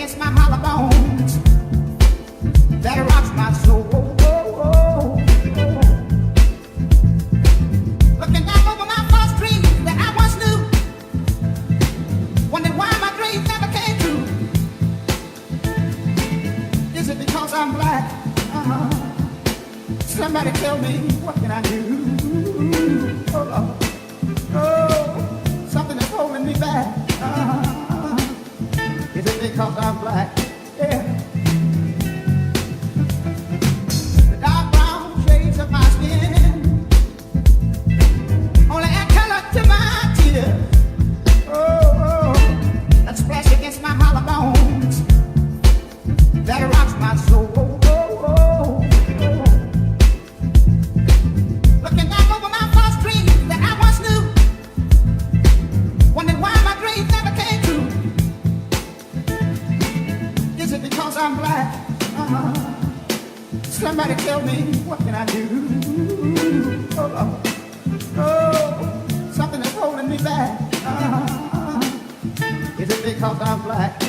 against my hollow bones that rocks my soul. Looking back over my false dreams that I once knew, wondering why my dreams never came true. Is it because I'm black? Somebody tell me, what can I do? Oh, Lord. Oh, something is holding me back. Is it because I'm black? Yeah. The dark brown shades of my skin only add color to my tears. Oh, that splash against my hollow bones that rocks my soul. Looking back over my false dreams that I once knew, wondering why my dreams never came true. Is it because I'm black? Somebody tell me, what can I do? Oh, Lord. Oh, something is holding me back. Is it because I'm black?